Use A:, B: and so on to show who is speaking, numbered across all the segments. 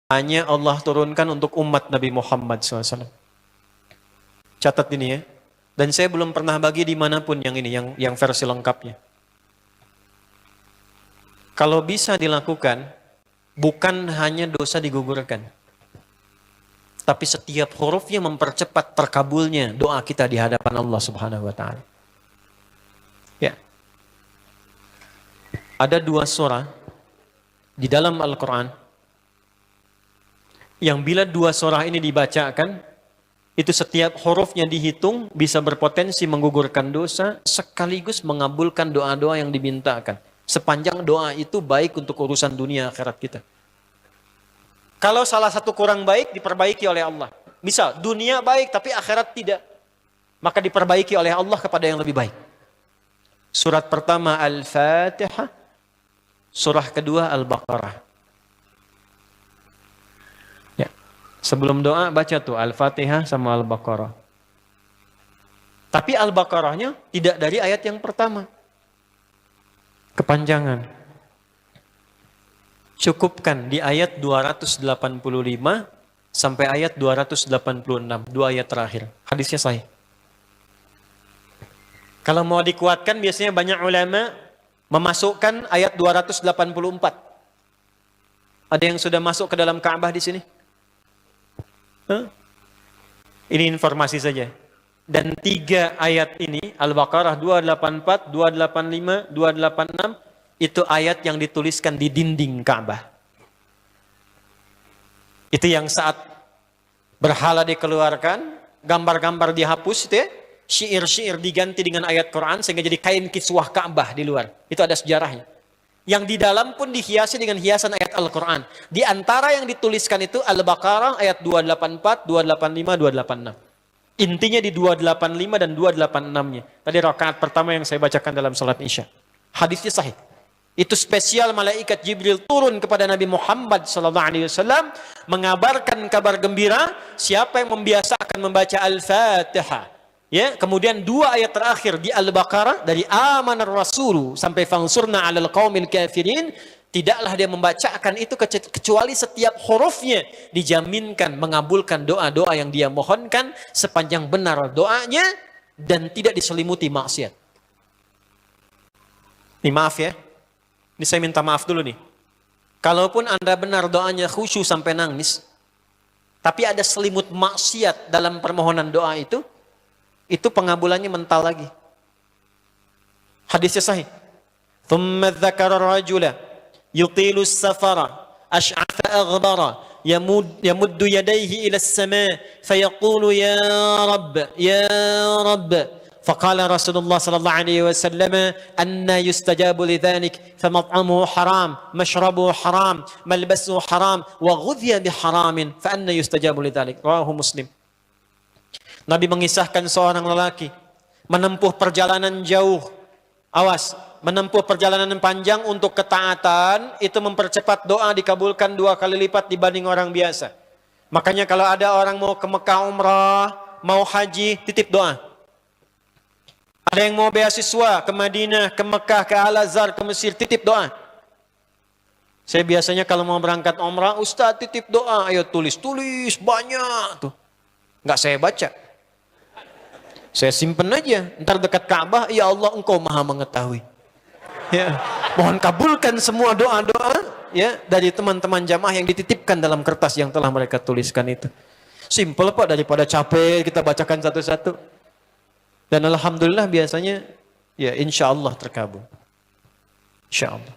A: hanya Allah turunkan untuk umat Nabi Muhammad SAW. Catat ini ya. Dan saya belum pernah bagi dimanapun yang ini, yang versi lengkapnya. Kalau bisa dilakukan, bukan hanya dosa digugurkan, tapi setiap hurufnya mempercepat terkabulnya doa kita di hadapan Allah Subhanahu wa Ta'ala. Ya. Ada 2 surah di dalam Al-Quran yang bila 2 surah ini dibacakan, itu setiap hurufnya dihitung bisa berpotensi menggugurkan dosa sekaligus mengabulkan doa-doa yang dimintakan. Sepanjang doa itu baik untuk urusan dunia akhirat kita. Kalau salah satu kurang baik, diperbaiki oleh Allah. Misal, dunia baik tapi akhirat tidak, maka diperbaiki oleh Allah kepada yang lebih baik. Surat pertama Al-Fatihah, surah kedua Al-Baqarah. Ya. Sebelum doa baca tuh Al-Fatihah sama Al-Baqarah. Tapi Al-Baqarahnya tidak dari ayat yang pertama. Kepanjangan. Cukupkan di ayat 285 sampai ayat 286, 2 ayat terakhir. Hadisnya sahih. Kalau mau dikuatkan biasanya banyak ulama memasukkan ayat 284. Ada yang sudah masuk ke dalam Ka'bah di sini? Ini informasi saja. Dan 3 ayat ini, Al-Baqarah 284, 285, 286, itu ayat yang dituliskan di dinding Ka'bah. Itu yang saat berhala dikeluarkan, gambar-gambar dihapus, itu ya, syair-syair diganti dengan ayat Quran, sehingga jadi kain kiswah Ka'bah di luar. Itu ada sejarahnya. Yang di dalam pun dihiasi dengan hiasan ayat Al-Quran. Di antara yang dituliskan itu Al-Baqarah ayat 284, 285, 286. Intinya di 285 dan 286-nya. Tadi rakaat pertama yang saya bacakan dalam salat Isya. Hadisnya sahih. Itu spesial malaikat Jibril turun kepada Nabi Muhammad SAW mengabarkan kabar gembira siapa yang membiasakan membaca Al-Fatihah. Ya, kemudian 2 ayat terakhir di Al-Baqarah dari amanar rasulu sampai fansurna 'alal qaumil kafirin, tidaklah dia membacakan itu kecuali setiap hurufnya dijaminkan mengabulkan doa-doa yang dia mohonkan sepanjang benar doanya dan tidak diselimuti maksiat. Ini maaf ya. Ini saya minta maaf dulu nih. Kalaupun Anda benar doanya khusyuk sampai nangis, tapi ada selimut maksiat dalam permohonan doa itu pengabulannya mental lagi. Hadisnya sahih. Thumma dzakara rajula yutilu as-safara ash'atha aghbara yamuddu yadayhi ila as-sama' fayaqulu ya rabb faqala Rasulullah sallallahu alaihi wasallam anna yustajabu lidzalik famat'amuhu haram mashrabuhu haram malbasuhu haram wa ghudhiya biharamin fa anna yustajabu lidzalik. Rawahu Muslim. Nabi mengisahkan seorang lelaki menempuh perjalanan jauh. Awas, menempuh perjalanan panjang untuk ketaatan itu mempercepat doa dikabulkan 2 kali lipat dibanding orang biasa. Makanya kalau ada orang mau ke Mekah umrah, mau haji, titip doa. Ada yang mau beasiswa ke Madinah, ke Mekah, ke Al-Azhar, ke Mesir, titip doa. Saya biasanya kalau mau berangkat umrah, Ustaz titip doa, ayo tulis banyak tuh. Nggak saya baca. Saya simpen aja, ntar dekat Ka'bah, ya Allah engkau maha mengetahui. Ya, mohon kabulkan semua doa-doa ya dari teman-teman jamaah yang dititipkan dalam kertas yang telah mereka tuliskan itu. Simple Pak, daripada capek kita bacakan satu-satu. Dan alhamdulillah biasanya ya insya Allah terkabul. Insya Allah.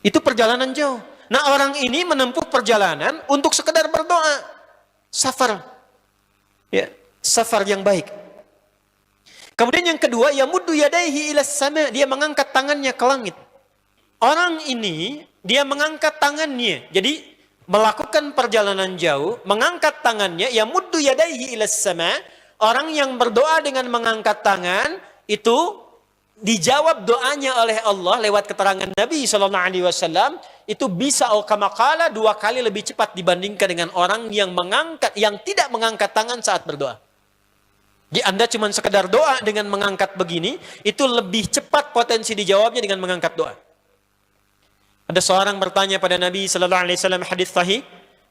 A: Itu perjalanan jauh. Nah orang ini menempuh perjalanan untuk sekedar berdoa. Safar. Ya, safar yang baik. Kemudian yang kedua, yamuddu yadaihi ilas sama', dia mengangkat tangannya ke langit. Orang ini dia mengangkat tangannya. Jadi melakukan perjalanan jauh, mengangkat tangannya, yamuddu yadaihi ilas sama'. Orang yang berdoa dengan mengangkat tangan itu dijawab doanya oleh Allah lewat keterangan Nabi SAW, itu bisa kamakala 2 kali lebih cepat dibandingkan dengan orang yang tidak mengangkat tangan saat berdoa. Jadi Anda cuma sekedar doa dengan mengangkat begini, itu lebih cepat potensi dijawabnya dengan mengangkat doa. Ada seorang bertanya pada Nabi SAW, hadis sahih,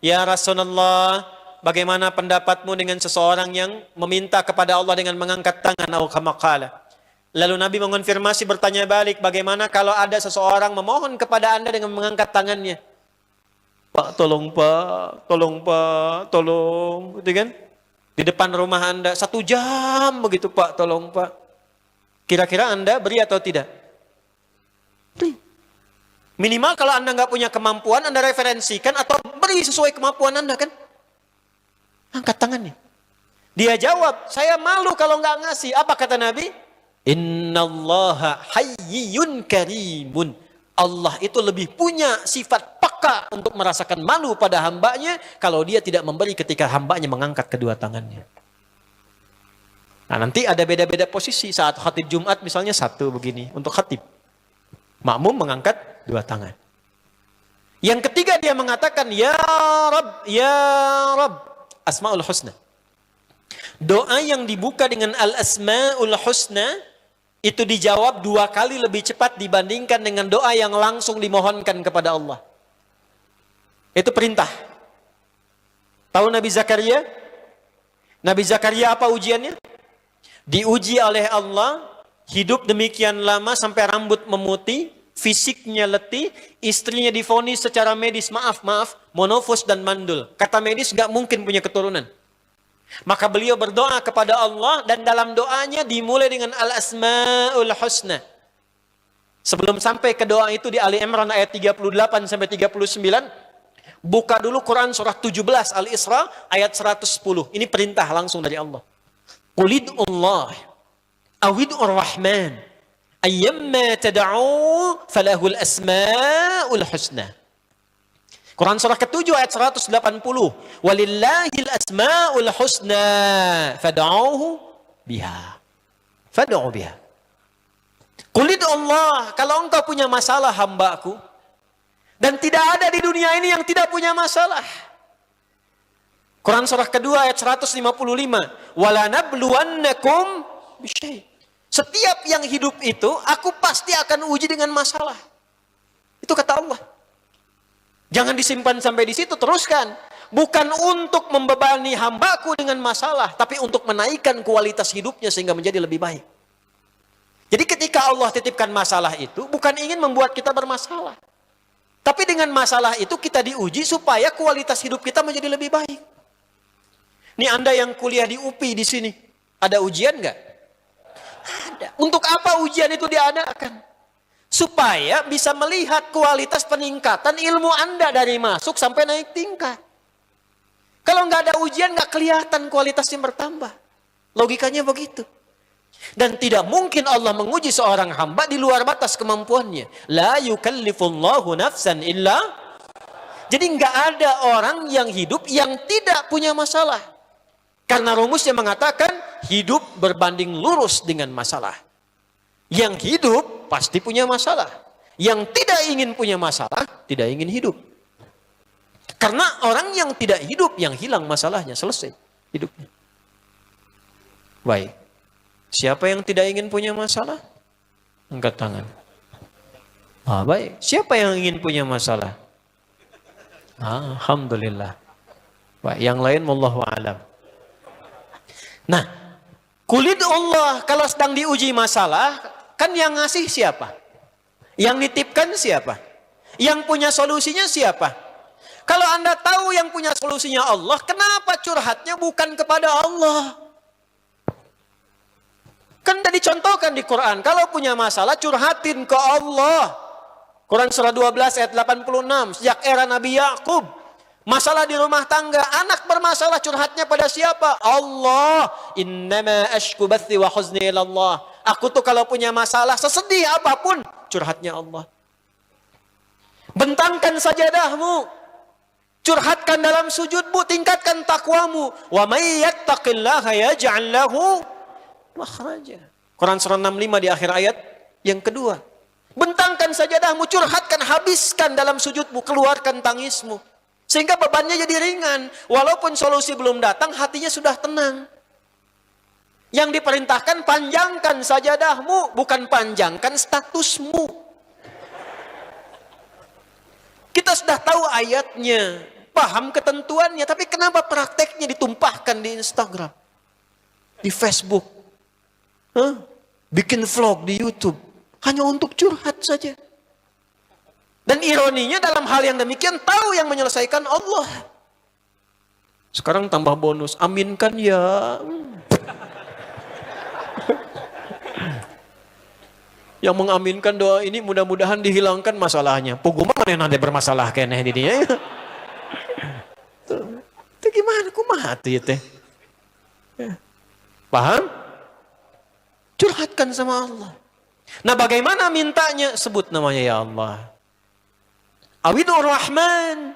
A: Ya Rasulullah, bagaimana pendapatmu dengan seseorang yang meminta kepada Allah dengan mengangkat tangan atau kama qala? Lalu Nabi mengonfirmasi bertanya balik, bagaimana kalau ada seseorang memohon kepada Anda dengan mengangkat tangannya? Pak, tolong Pak, tolong Pak, tolong, gitu kan? Di depan rumah Anda 1 jam begitu Pak, tolong Pak. Kira-kira Anda beri atau tidak? Beri. Minimal kalau Anda nggak punya kemampuan, Anda referensikan atau beri sesuai kemampuan Anda kan? Angkat tangannya. Dia jawab, saya malu kalau nggak ngasih. Apa kata Nabi? Innallaha hayyun karimun. Allah itu lebih punya sifat peka untuk merasakan malu pada hambanya kalau dia tidak memberi ketika hambanya mengangkat kedua tangannya. Nah, nanti ada beda-beda posisi. Saat khatib Jumat misalnya 1 begini untuk khatib. Makmum mengangkat 2 tangan. Yang ketiga dia mengatakan, Ya Rabb, Ya Rabb. Asma'ul Husna. Doa yang dibuka dengan Al-Asma'ul Husna itu dijawab 2 kali lebih cepat dibandingkan dengan doa yang langsung dimohonkan kepada Allah. Itu perintah. Tahu Nabi Zakaria? Nabi Zakaria apa ujiannya? Diuji oleh Allah, hidup demikian lama sampai rambut memutih, fisiknya letih, istrinya divonis secara medis, maaf, monofos dan mandul. Kata medis gak mungkin punya keturunan. Maka beliau berdoa kepada Allah dan dalam doanya dimulai dengan Al-Asma'ul Husna. Sebelum sampai ke doa itu di Ali Imran ayat 38 sampai 39, buka dulu Quran surah 17 Al-Isra ayat 110. Ini perintah langsung dari Allah. Qulidullah awid'ur rahman ayyamma tad'u falahul asma'ul husna. Quran surah ke-7 ayat 180. Walillahil asma'ul husna fad'uhu biha. Fad'u biha. Qulid Allah, kalau engkau punya masalah hambaku, dan tidak ada di dunia ini yang tidak punya masalah. Quran surah kedua ayat 155. Wala nabluwannakum bisyai. Setiap yang hidup itu, aku pasti akan uji dengan masalah. Itu kata Allah. Jangan disimpan sampai di situ, teruskan. Bukan untuk membebani hambaku dengan masalah, tapi untuk menaikkan kualitas hidupnya sehingga menjadi lebih baik. Jadi ketika Allah titipkan masalah itu, bukan ingin membuat kita bermasalah. Tapi dengan masalah itu kita diuji supaya kualitas hidup kita menjadi lebih baik. Nih Anda yang kuliah di UPI di sini, ada ujian nggak? Ada. Untuk apa ujian itu diadakan? Supaya bisa melihat kualitas peningkatan ilmu Anda dari masuk sampai naik tingkat. Kalau nggak ada ujian, nggak kelihatan kualitasnya bertambah. Logikanya begitu. Dan tidak mungkin Allah menguji seorang hamba di luar batas kemampuannya. La yukallifullahu nafsan illa. Jadi nggak ada orang yang hidup yang tidak punya masalah. Karena rumusnya mengatakan hidup berbanding lurus dengan masalah. Yang hidup pasti punya masalah. Yang tidak ingin punya masalah, tidak ingin hidup. Karena orang yang tidak hidup, yang hilang masalahnya, selesai hidupnya. Baik. Siapa yang tidak ingin punya masalah? Angkat tangan. Baik. Siapa yang ingin punya masalah? Alhamdulillah. Baik. Yang lain, wallahu a'lam. Nah, kulit Allah kalau sedang diuji masalah, kan yang ngasih siapa? Yang nitipkan siapa? Yang punya solusinya siapa? Kalau Anda tahu yang punya solusinya Allah, kenapa curhatnya bukan kepada Allah? Kan tadi dicontohkan di Quran, kalau punya masalah curhatin ke Allah. Quran surah 12 ayat 86, sejak era Nabi Yakub, masalah di rumah tangga, anak bermasalah curhatnya pada siapa? Allah. Innama ashku bathi wa huzni ilallah. Aku tuh kalau punya masalah, sesedih apapun, curhatnya Allah. Bentangkan sajadahmu, curhatkan dalam sujudmu, tingkatkan takwamu. Wa may yattaqillaha yaj'al lahu makhraja. Quran surah 65 di akhir ayat yang kedua. Bentangkan sajadahmu, curhatkan, habiskan dalam sujudmu, keluarkan tangismu. Sehingga bebannya jadi ringan. Walaupun solusi belum datang, hatinya sudah tenang. Yang diperintahkan panjangkan sajadahmu, bukan panjangkan statusmu. Kita sudah tahu ayatnya. paham ketentuannya, tapi kenapa prakteknya ditumpahkan di Instagram, di Facebook, bikin vlog di YouTube, hanya untuk curhat saja. Dan ironinya dalam hal yang demikian, tahu yang menyelesaikan Allah. Sekarang tambah bonus, aminkan ya. Yang mengaminkan doa ini mudah-mudahan dihilangkan masalahnya. Puguma mana yang ada bermasalah kayaknya di dia. Itu gimana? Kumaha tuh ya teh? Paham? Curhatkan sama Allah. Nah bagaimana mintanya? Sebut namanya ya Allah. Awidur Rahman.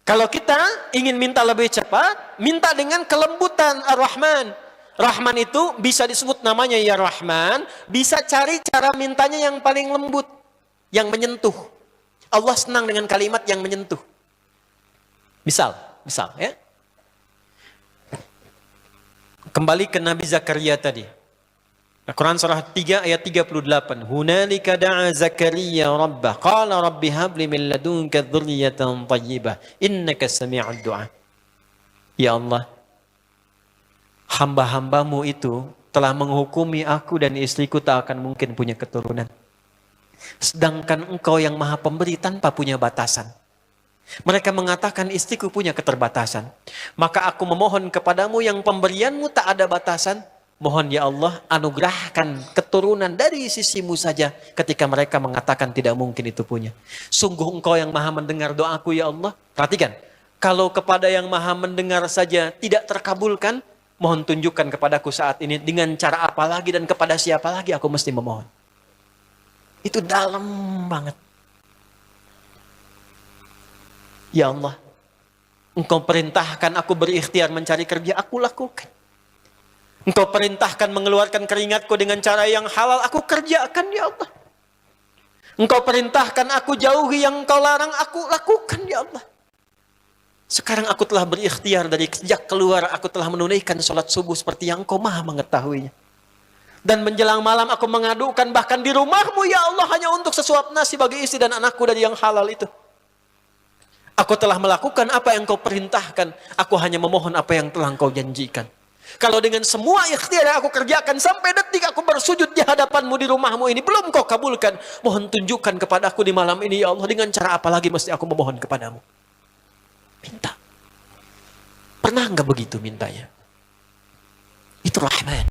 A: Kalau kita ingin minta lebih cepat, minta dengan kelembutan Ar-Rahman. Rahman itu bisa disebut namanya ya Rahman, bisa cari cara mintanya yang paling lembut, yang menyentuh. Allah senang dengan kalimat yang menyentuh. Misal ya. Kembali ke Nabi Zakaria tadi. Al-Quran surah 3 ayat 38. Hunalika da'a Zakaria rabbah. Qala rabbi habli min ladunka dzurriyyatan thayyibah. Innaka sami'ud du'a. Ya Allah, hamba-hambamu itu telah menghukumi aku dan istriku tak akan mungkin punya keturunan. Sedangkan engkau yang maha pemberi tanpa punya batasan. Mereka mengatakan istriku punya keterbatasan. Maka aku memohon kepadamu yang pemberianmu tak ada batasan. Mohon ya Allah anugerahkan keturunan dari sisimu saja ketika mereka mengatakan tidak mungkin itu punya. Sungguh engkau yang maha mendengar doaku ya Allah. Perhatikan, kalau kepada yang maha mendengar saja tidak terkabulkan, mohon tunjukkan kepadaku saat ini dengan cara apa lagi dan kepada siapa lagi aku mesti memohon. Itu dalam banget. Ya Allah, engkau perintahkan aku berikhtiar mencari kerja, aku lakukan. Engkau perintahkan mengeluarkan keringatku dengan cara yang halal, aku kerjakan ya Allah. Engkau perintahkan aku jauhi yang engkau larang, aku lakukan ya Allah. Sekarang aku telah berikhtiar dari sejak keluar, aku telah menunaikan sholat subuh seperti yang engkau maha mengetahuinya. Dan menjelang malam aku mengadukan bahkan di rumahmu ya Allah hanya untuk sesuap nasi bagi istri dan anakku dari yang halal itu. Aku telah melakukan apa yang engkau perintahkan, aku hanya memohon apa yang telah engkau janjikan. Kalau dengan semua ikhtiar yang aku kerjakan sampai detik aku bersujud di hadapanmu di rumahmu ini belum kau kabulkan, mohon tunjukkan kepadaku di malam ini ya Allah dengan cara apa lagi mesti aku memohon kepadamu. Minta. Pernah enggak begitu mintanya? Itu Rahman.